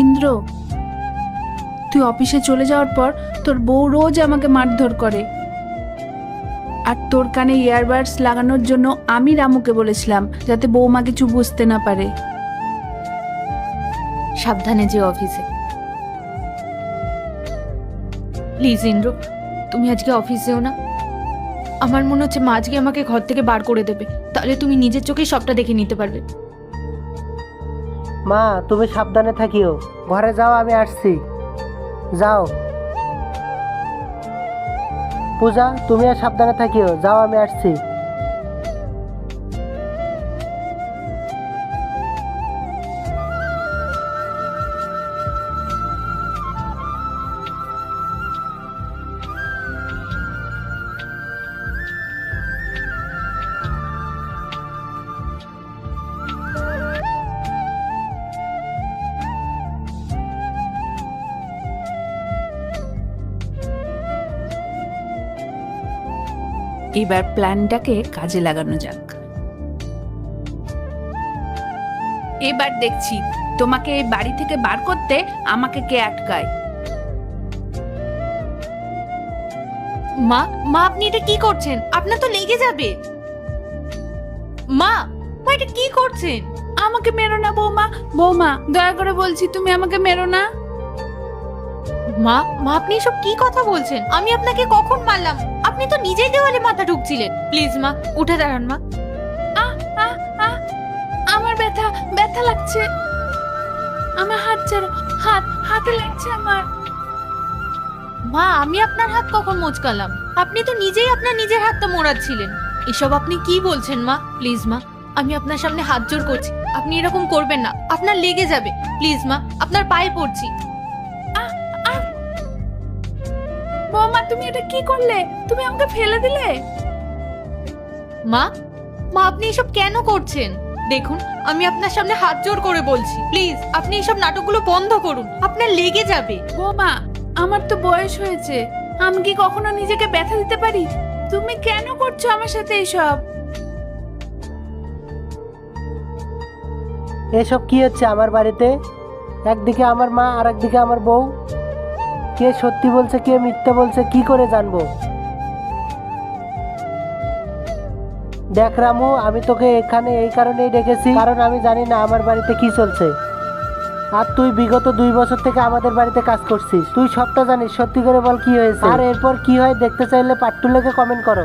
ইন্দ্র, তুই অফিসে চলে যাওয়ার পর তোর বউ রোজ আমাকে মারধর করে। আর তোর কানে ইয়ারবাডস লাগানোর জন্য আমি রামুকে বলেছিলাম যাতে বৌমা কিছু বুঝতে না পারে। সাবধানে যে অফিসে। প্লিজ ইন্দ্র, তুমি আজকে অফিস যেও না। আমার মনে হচ্ছে মা আজকে আমাকে ঘর থেকে বার করে দেবে, তাহলে তুমি নিজের চোখে সবটা দেখে নিতে পারবে। মা, তুমি সাবধানে থাকিও। ঘরে যাও, আমি আসছি। যাও। পূজা, তুমি আর সাবধানে থাকিও। যাও, আমি আসছি। এবার প্ল্যানটাকে কাজে লাগানো যাক। এবার দেখছি তোমাকে এই বাড়ি থেকে বার করতে আমাকে কে আটকায়। মা, মা আপনি এটা কি করছেন? আপনার তো লেগে যাবে। মা, মা এটা কি করছেন? আমাকে মেরো না বৌমা, বৌমা দয়া করে বলছি তুমি আমাকে মেরো না। মা, মা আপনি এসব কি কথা বলছেন? আমি আপনাকে কখন মারলাম? আপনি তো নিজেই দেওয়ালে মাথা ঢুকছিলেন। প্লিজ মা, উঠে দাঁড়ান মা। আহ আহ আহ আমার ব্যথা ব্যথা লাগছে। আমার হাত ছাড়ো, হাতে লাগছে আমার। মা, আমি আপনার হাত কখন মোচকালাম? আপনি তো নিজেই আপনার নিজের হাতটা মোড়াচ্ছিলেন। এসব আপনি কি বলছেন মা? প্লিজ মা, আমি আপনার সামনে হাত জোড় করছি, আপনি এরকম করবেন না, আপনার লেগে যাবে। প্লিজ মা, আপনার পায়ে পড়ছি। বৌমা তুমি এটা কি করলে? তুমি আমাকে ফেলে দিলে। মা, মা আপনি এসব কেন করছেন? দেখুন, আমি আপনার সামনে হাত জোড় করে বলছি, প্লিজ আপনি এসব নাটকগুলো বন্ধ করুন, আপনার লেগে যাবে। বৌমা আমার তো বয়স হয়েছে, আমি কি কখনো নিজেকে ব্যথা দিতে পারি? তুমি কেন করছো আমার সাথে এসব? এসব কি হচ্ছে আমার বাড়িতে? একদিকে আমার মা আর একদিকে আমার বউ। কে সত্যি বলছে কে মিথ্যা বলছে কি করে জানবো? দেখ রামু, আমি তোকে এখানে এই কারণেই ডেকেছি, কারণ আমি জানি না আমার বাড়িতে কি চলছে। আর তুই বিগত 2 বছর থেকে আমাদের বাড়িতে কাজ করছিস, তুই সবটা জানিস। সত্যি করে বল কি হয়েছে, আর এরপর কি হয় দেখতে চাইলে পার্ট 2 লিখে কমেন্ট করো।